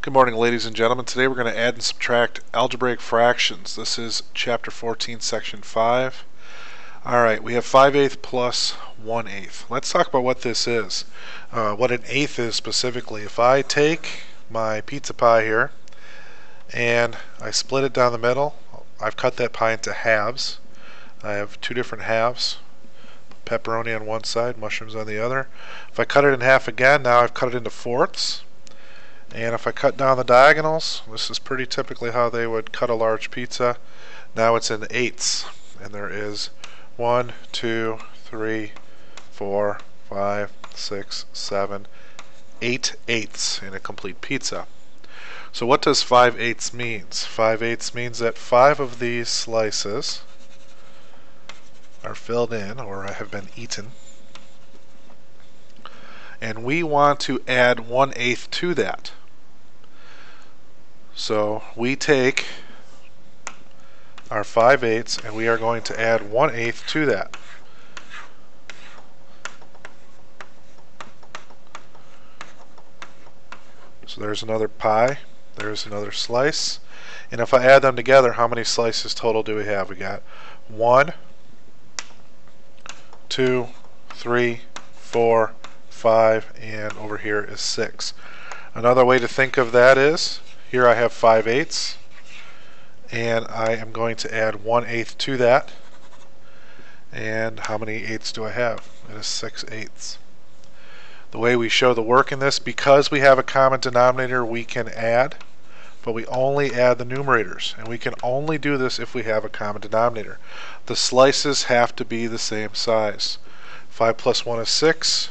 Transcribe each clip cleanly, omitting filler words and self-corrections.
Good morning, ladies and gentlemen. Today we're going to add and subtract algebraic fractions. This is Chapter 14, Section 5. Alright, we have 5/8 plus 1/8. Let's talk about what this is. What an eighth is specifically. If I take my pizza pie here and I split it down the middle, I've cut that pie into halves. I have two different halves. Pepperoni on one side, mushrooms on the other. If I cut it in half again, now I've cut it into fourths. And if I cut down the diagonals, this is pretty typically how they would cut a large pizza. Now it's in eighths, and there is 1, 2, 3, 4, 5, 6, 7, 8 eighths in a complete pizza. So what does 5/8 means? 5/8 means that 5 of these slices are filled in or have been eaten, and we want to add 1/8 to that. So we take our 5/8 and we are going to add 1/8 to that. So there's another pie, there's another slice, and if I add them together, how many slices total do we have? We got 1, 2, 3, 4, 5, and over here is 6. Another way to think of that is, here I have 5/8, and I am going to add 1/8 to that. And how many eighths do I have? It is 6 eighths. The way we show the work in this, because we have a common denominator, we can add, but we only add the numerators, and we can only do this if we have a common denominator. The slices have to be the same size. 5 plus 1 is 6,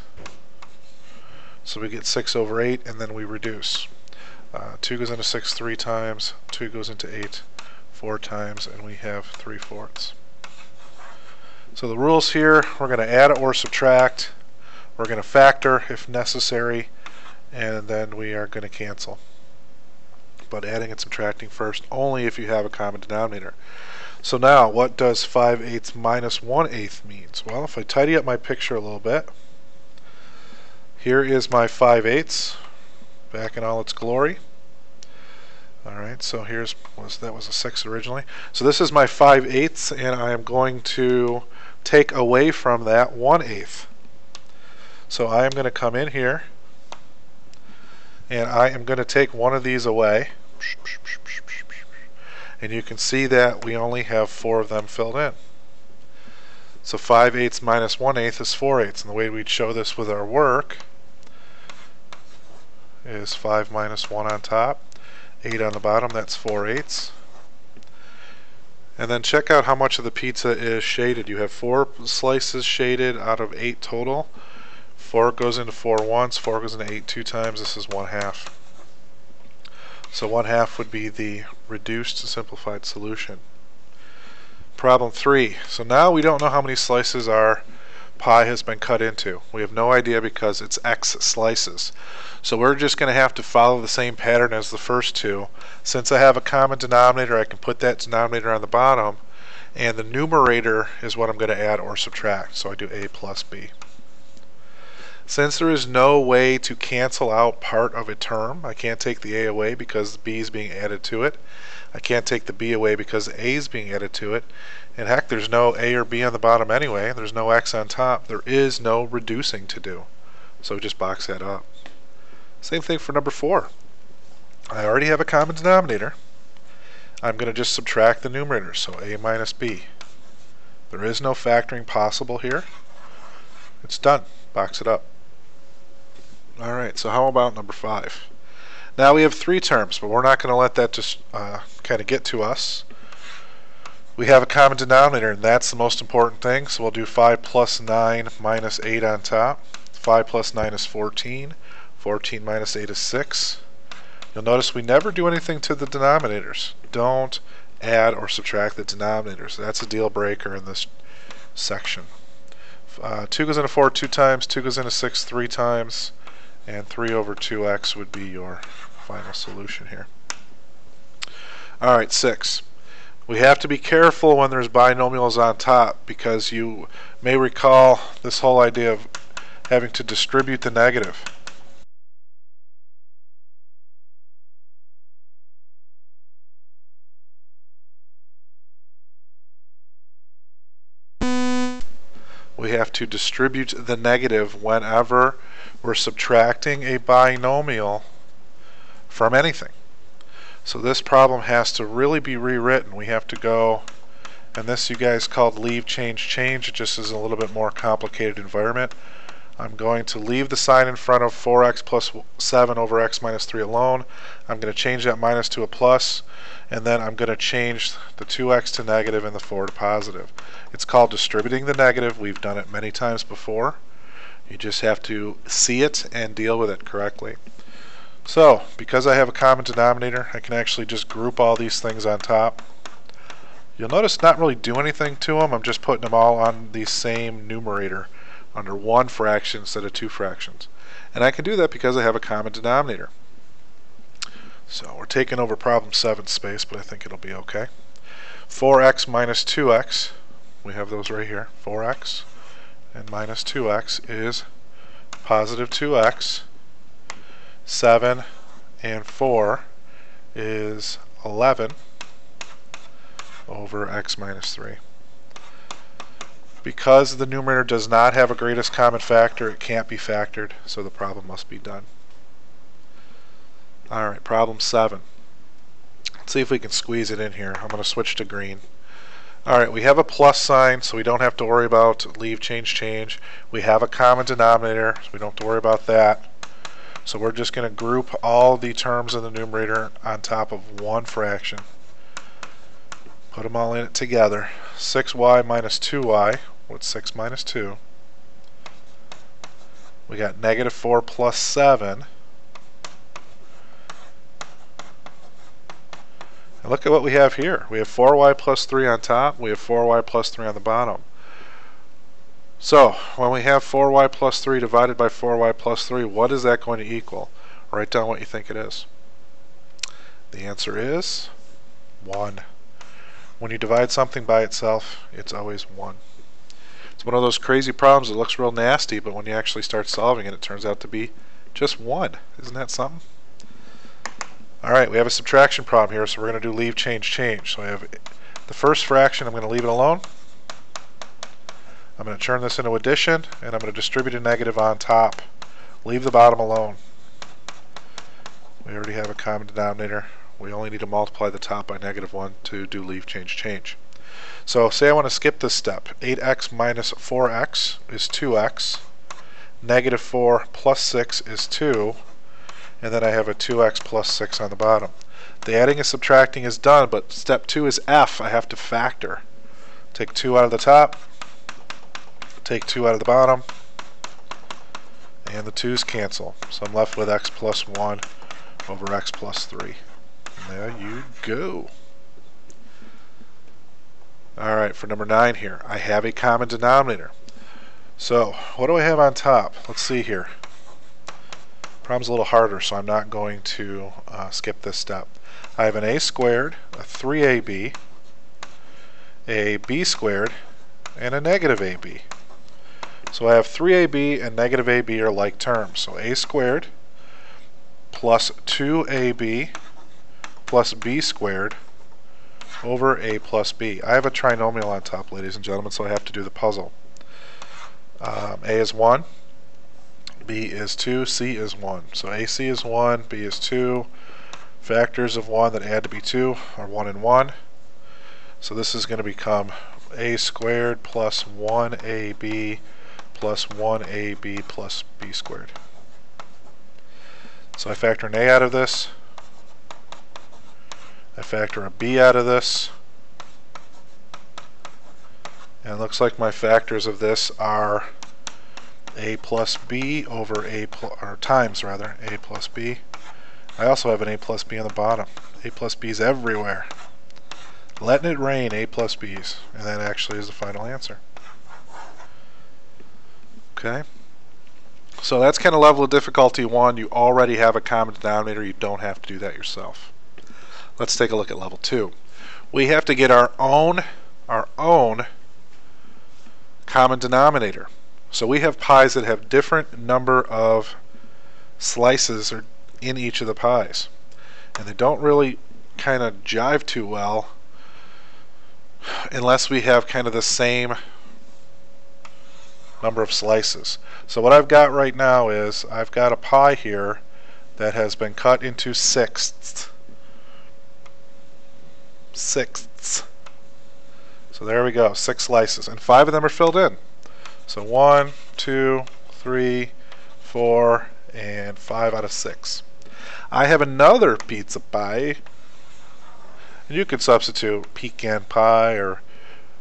so we get 6/8, and then we reduce. 2 goes into 6 3 times, 2 goes into 8 4 times, and we have 3/4. So the rules here, we're going to add or subtract, we're going to factor if necessary, and then we are going to cancel. But adding and subtracting first, only if you have a common denominator. So now, what does 5/8 minus 1/8 means? Well, if I tidy up my picture a little bit, here is my 5/8 back in all its glory. Alright, so that was a 6 originally. So this is my 5/8, and I am going to take away from that 1/8. So I am going to come in here, and I am going to take one of these away. And you can see that we only have 4 of them filled in. So 5/8 minus 1/8 is 4/8. And the way we'd show this with our work is 5 minus 1 on top, 8 on the bottom, that's 4/8. And then check out how much of the pizza is shaded. You have 4 slices shaded out of 8 total. 4 goes into 4 once, 4 goes into 8 2 times, this is 1/2. So 1/2 would be the reduced simplified solution. Problem 3. So now we don't know how many slices our pie has been cut into. We have no idea because it's X slices. So we're just going to have to follow the same pattern as the first two. Since I have a common denominator, I can put that denominator on the bottom, and the numerator is what I'm going to add or subtract. So I do A plus B. Since there is no way to cancel out part of a term, I can't take the A away because B is being added to it. I can't take the B away because A is being added to it. And heck, there's no A or B on the bottom anyway. There's no X on top. There is no reducing to do. So just box that up. Same thing for number 4. I already have a common denominator. I'm going to just subtract the numerators. So A minus B. There is no factoring possible here. It's done. Box it up. Alright, so how about number 5? Now we have 3 terms, but we're not going to let that just kind of get to us. We have a common denominator, and that's the most important thing. So we'll do 5 plus 9 minus 8 on top. 5 plus 9 is 14. 14 minus 8 is 6. You'll notice we never do anything to the denominators. Don't add or subtract the denominators. That's a deal breaker in this section. 2 goes into 4 2 times, 2 goes into 6 3 times, and 3/2x would be your final solution here. Alright, 6. We have to be careful when there's binomials on top, because you may recall this whole idea of having to distribute the negative. we have to distribute the negative whenever we're subtracting a binomial from anything. So this problem has to really be rewritten. We have to go, and this you guys called leave, change, change. It just is a little bit more complicated environment. I'm going to leave the sign in front of 4x plus 7 over x minus 3 alone. I'm going to change that minus to a plus, and then I'm going to change the 2x to negative and the 4 to positive. It's called distributing the negative. We've done it many times before. You just have to see it and deal with it correctly. So, because I have a common denominator, I can actually just group all these things on top. You'll notice not really do anything to them. I'm just putting them all on the same numerator under one fraction instead of two fractions. And I can do that because I have a common denominator. So we're taking over problem 7 space, but I think it'll be okay. 4x minus 2x, we have those right here. 4x and minus 2x is positive 2x. 7 and 4 is 11 over x minus 3. Because the numerator does not have a greatest common factor, it can't be factored, so the problem must be done. Alright, problem 7. Let's see if we can squeeze it in here. I'm going to switch to green. Alright, we have a plus sign, so we don't have to worry about leave, change, change. We have a common denominator, so we don't have to worry about that. So we're just going to group all the terms in the numerator on top of one fraction. Put them all in it together. 6y minus 2y. What's 6 minus 2? We got negative 4 plus 7. And look at what we have here. We have 4y plus 3 on top. We have 4y plus 3 on the bottom. So, when we have 4y plus 3 divided by 4y plus 3, what is that going to equal? Write down what you think it is. The answer is 1. When you divide something by itself, it's always 1. It's one of those crazy problems that looks real nasty, but when you actually start solving it, it turns out to be just 1. Isn't that something? Alright, we have a subtraction problem here, so we're going to do leave, change, change. So I have the first fraction, I'm going to leave it alone. I'm going to turn this into addition, and I'm going to distribute a negative on top. Leave the bottom alone. We already have a common denominator. We only need to multiply the top by negative 1 to do leave, change, change. So say I want to skip this step. 8x minus 4x is 2x. Negative 4 plus 6 is 2. And then I have a 2x plus 6 on the bottom. The adding and subtracting is done, but step 2 is f. I have to factor. Take 2 out of the top. Take 2 out of the bottom. And the 2's cancel. So I'm left with x plus 1 over x plus 3. There you go. Alright, for number 9 here, I have a common denominator. So, what do I have on top? Let's see here. Problem's a little harder, so I'm not going to skip this step. I have an a squared, a 3ab, a b squared, and a negative ab. So I have 3ab and negative ab are like terms. So a squared plus 2ab plus b squared over a plus b. I have a trinomial on top, ladies and gentlemen, so I have to do the puzzle. A is 1, b is 2, c is 1. So ac is 1, b is 2. Factors of 1 that add to be 2 are 1 and 1. So this is going to become a squared plus 1ab plus 1ab plus b squared. So I factor an a out of this. I factor a b out of this, and it looks like my factors of this are a plus b over or times rather, a plus b. I also have an a plus b on the bottom. A plus b's everywhere. Letting it rain, a plus b's, and that actually is the final answer. Okay, so that's kind of level of difficulty 1. You already have a common denominator. You don't have to do that yourself. Let's take a look at level 2. We have to get our own common denominator. So we have pies that have different number of slices in each of the pies. And they don't really kind of jive too well unless we have kind of the same number of slices. So what I've got right now is I've got a pie here that has been cut into sixths. Sixths. So there we go, 6 slices, and 5 of them are filled in. So 1, 2, 3, 4, and 5 out of 6. I have another pizza pie, and you could substitute pecan pie or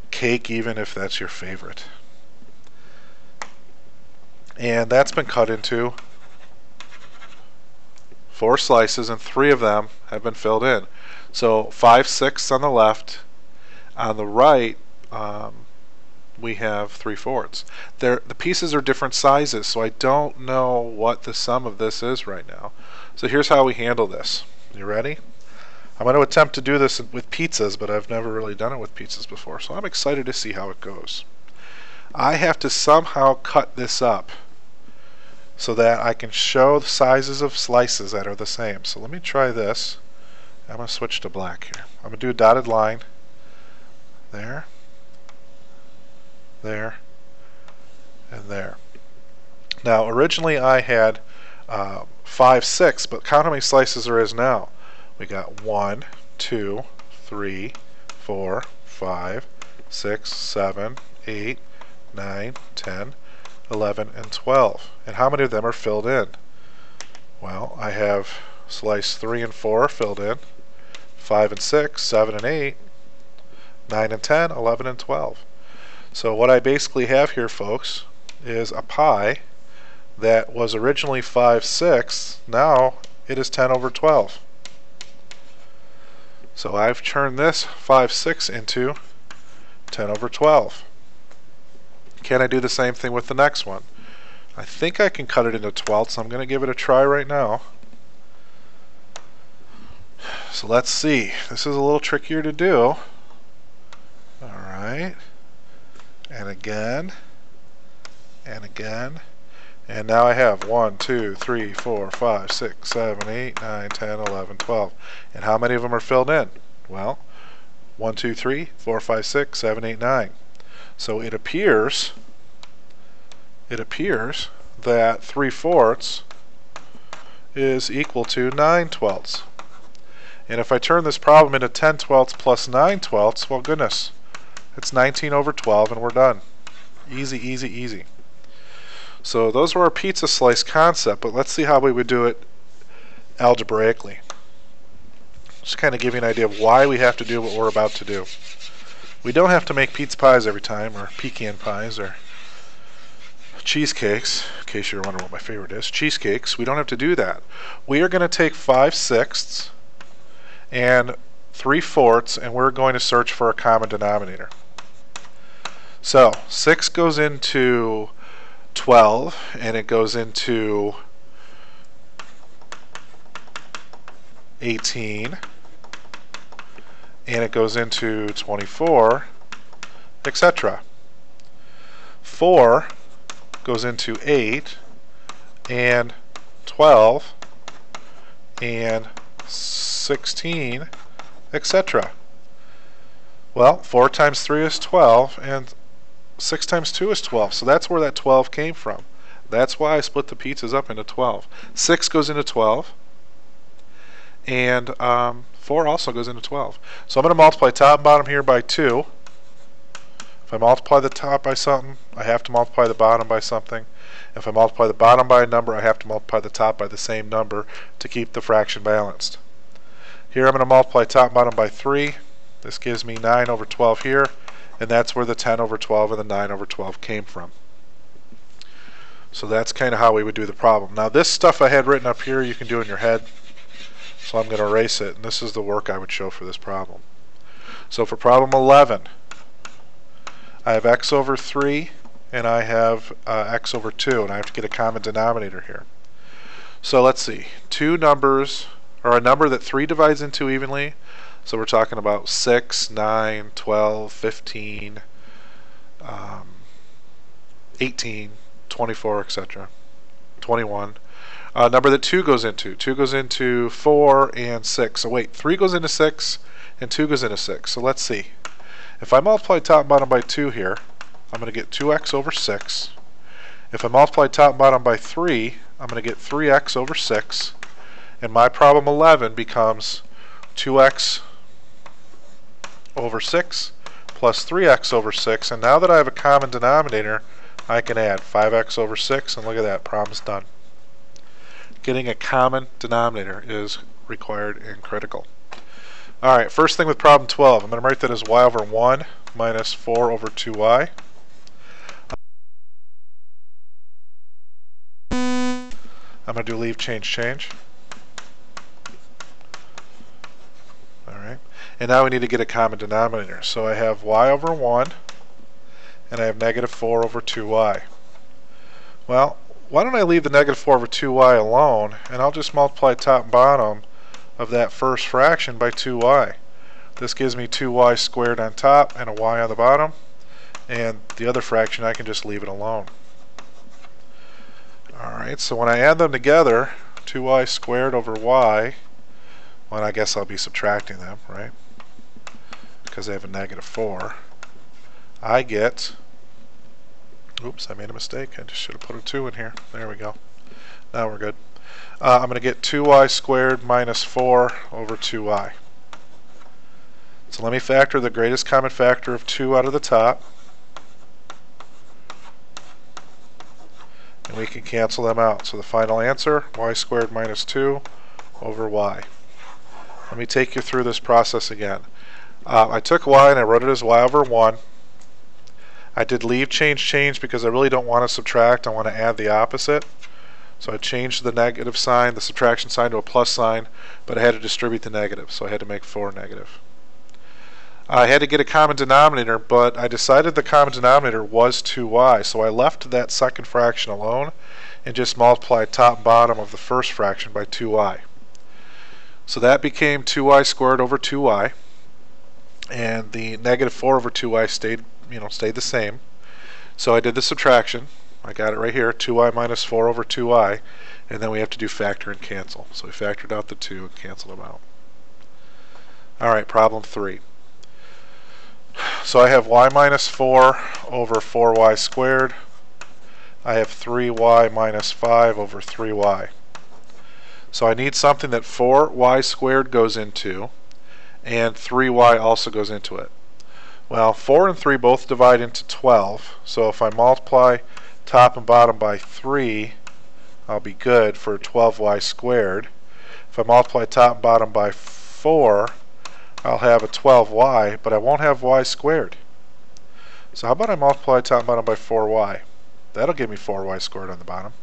cake even if that's your favorite. And that's been cut into 4 slices, and 3 of them have been filled in. So 5/6 on the left. On the right, we have 3/4. The pieces are different sizes, so I don't know what the sum of this is right now. So here's how we handle this. You ready? I'm going to attempt to do this with pizzas, but I've never really done it with pizzas before, so I'm excited to see how it goes. I have to somehow cut this up so that I can show the sizes of slices that are the same. So let me try this. I'm going to switch to black here. I'm going to do a dotted line. There, there, and there. Now originally I had 5/6, but count how many slices there is now. We got 1, 2, 3, 4, 5, 6, 7, 8, 9, 10, 11, and 12. And how many of them are filled in? Well, I have slice 3 and 4 filled in, 5 and 6, 7 and 8, 9 and 10, 11 and 12. So what I basically have here, folks, is a pie that was originally 5/6. Now it is 10/12. So I've turned this 5/6 into 10/12. Can I do the same thing with the next one? I think I can cut it into 12ths, so I'm going to give it a try right now. So let's see. This is a little trickier to do. Alright, and again, and again, and now I have 1, 2, 3, 4, 5, 6, 7, 8, 9, 10, 11, 12. And how many of them are filled in? Well, 1, 2, 3, 4, 5, 6, 7, 8, 9. So it appears that 3/4 is equal to 9/12. And if I turn this problem into 10/12 plus 9/12, well, goodness, it's 19/12, and we're done. Easy, easy, easy. So those were our pizza slice concept, but let's see how we would do it algebraically. Just kind of give you an idea of why we have to do what we're about to do. We don't have to make pizza pies every time, or pecan pies, or cheesecakes, in case you're wondering what my favorite is. Cheesecakes, we don't have to do that. We are going to take 5/6 and 3/4, and we're going to search for a common denominator. So 6 goes into 12, and it goes into 18, and it goes into 24, etc. 4 goes into 8, and 12, and 16, etc. Well, 4 times 3 is 12, and 6 times 2 is 12, so that's where that 12 came from. That's why I split the pizzas up into 12. 6 goes into 12, and 4 also goes into 12. So I'm going to multiply top and bottom here by 2. If I multiply the top by something, I have to multiply the bottom by something. If I multiply the bottom by a number, I have to multiply the top by the same number to keep the fraction balanced. Here I'm going to multiply top and bottom by 3. This gives me 9/12 here, and that's where the 10/12 and the 9/12 came from. So that's kind of how we would do the problem. Now this stuff I had written up here you can do in your head, so I'm going to erase it, and this is the work I would show for this problem. So for problem 11, I have x over 3 and I have x over 2, and I have to get a common denominator here. So let's see, two numbers, or a number that 3 divides into evenly, so we're talking about 6, 9, 12, 15, 18, 24, etc. 21. A number that 2 goes into. 2 goes into 4 and 6. So wait, 3 goes into 6 and 2 goes into 6. So let's see. If I multiply top and bottom by 2 here, I'm going to get 2x over 6. If I multiply top and bottom by 3, I'm going to get 3x over 6. And my problem 11 becomes 2x over 6 plus 3x over 6. And now that I have a common denominator, I can add 5x over 6. And look at that, problem's done. Getting a common denominator is required and critical. Alright, first thing with problem 12, I'm going to write that as y over 1 minus 4 over 2y. I'm going to do leave, change. Alright, and now we need to get a common denominator. So I have y over 1, and I have negative 4 over 2y. Well, why don't I leave the negative 4 over 2y alone, and I'll just multiply top and bottom of that first fraction by 2y. This gives me 2y squared on top and a y on the bottom, and the other fraction I can just leave it alone. Alright, so when I add them together, 2y squared over y, well, I guess I'll be subtracting them, right? Because I have a negative 4. I get, oops, I made a mistake. I just should have put a 2 in here. There we go. Now we're good. I'm going to get 2y squared minus 4 over 2y. So let me factor the greatest common factor of 2 out of the top. And we can cancel them out. So the final answer, y squared minus 2 over y. Let me take you through this process again. I took y and I wrote it as y over 1. I did leave, change because I really don't want to subtract. I want to add the opposite. So I changed the negative sign, the subtraction sign, to a plus sign, but I had to distribute the negative, so I had to make 4 negative. I had to get a common denominator, but I decided the common denominator was 2y, so I left that second fraction alone and just multiplied top and bottom of the first fraction by 2y. So that became 2y squared over 2y, and the negative 4 over 2y stayed the same. So I did the subtraction. I got it right here, 2y minus 4 over 2y, and then we have to do factor and cancel. So we factored out the 2 and canceled them out. Alright, problem 3. So I have y minus 4 over 4y squared. I have 3y minus 5 over 3y. So I need something that 4y squared goes into, and 3y also goes into it. Well, 4 and 3 both divide into 12, so if I multiply top and bottom by 3, I'll be good for 12y squared. If I multiply top and bottom by 4, I'll have a 12y, but I won't have y squared. So how about I multiply top and bottom by 4y? That'll give me 4y squared on the bottom.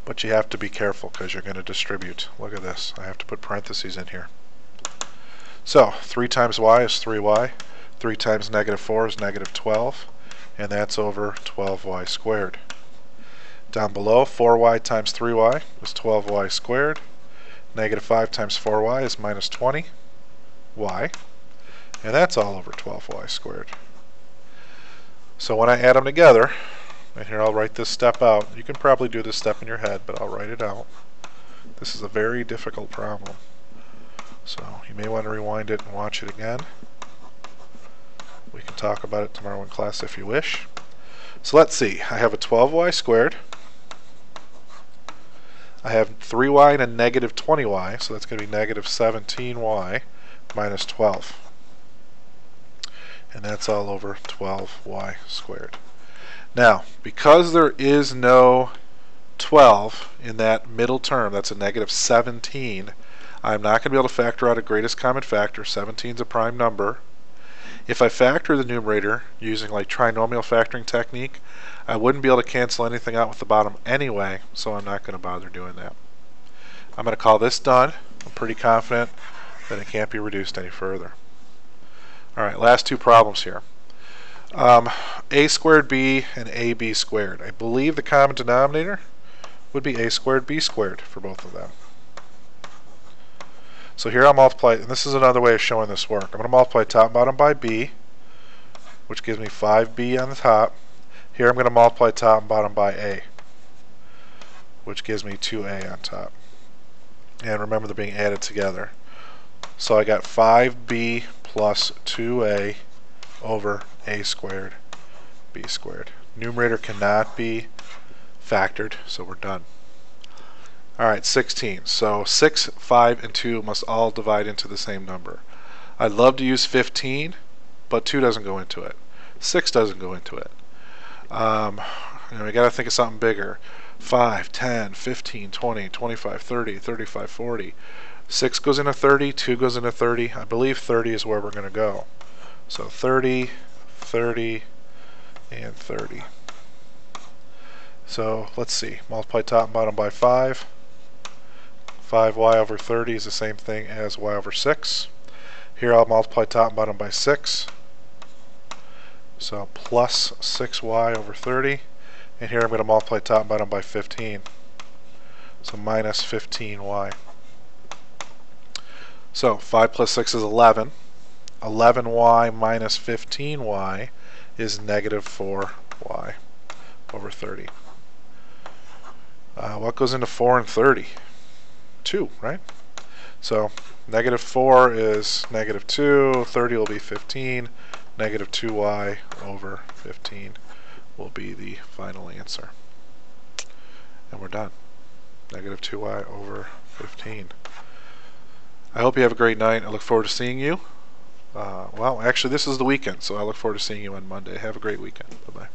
But you have to be careful because you're going to distribute. Look at this. I have to put parentheses in here. So 3 times y is 3y. 3 times negative 4 is negative 12. And that's over 12y squared. Down below, 4y times 3y is 12y squared. Negative 5 times 4y is minus 20y. And that's all over 12y squared. So when I add them together, and here I'll write this step out. You can probably do this step in your head, but I'll write it out. This is a very difficult problem. So you may want to rewind it and watch it again. We can talk about it tomorrow in class if you wish. So let's see. I have a 12y squared. I have 3y and a negative 20y, so that's going to be negative 17y minus 12. And that's all over 12y squared. Now, because there is no 12 in that middle term, that's a negative 17, I'm not going to be able to factor out a greatest common factor. 17 is a prime number. If I factor the numerator using like trinomial factoring technique, I wouldn't be able to cancel anything out with the bottom anyway, so I'm not going to bother doing that. I'm going to call this done. I'm pretty confident that it can't be reduced any further. Alright, last 2 problems here. A squared b and ab squared. I believe the common denominator would be a squared b squared for both of them. So here I'll multiply, and this is another way of showing this work. I'm going to multiply top and bottom by b, which gives me 5b on the top. Here I'm going to multiply top and bottom by a, which gives me 2a on top. And remember, they're being added together. So I got 5b plus 2a over a squared b squared. Numerator cannot be factored, so we're done. Alright, 16. So 6, 5, and 2 must all divide into the same number. I'd love to use 15, but 2 doesn't go into it. 6 doesn't go into it. We got to think of something bigger. 5, 10, 15, 20, 25, 30, 35, 40. 6 goes into 30, 2 goes into 30. I believe 30 is where we're going to go. So 30, 30, and 30. So let's see. Multiply top and bottom by 5. 5y over 30 is the same thing as y over 6. Here I'll multiply top and bottom by 6. So plus 6y over 30. And here I'm going to multiply top and bottom by 15. So minus 15y. So 5 plus 6 is 11. 11y minus 15y is negative 4y over 30. What goes into 4 and 30? 2, right? So negative 4 is negative 2, 30 will be 15, negative 2y over 15 will be the final answer. And we're done. Negative 2y over 15. I hope you have a great night. I look forward to seeing you. Well, actually, this is the weekend, so I look forward to seeing you on Monday. Have a great weekend. Bye-bye.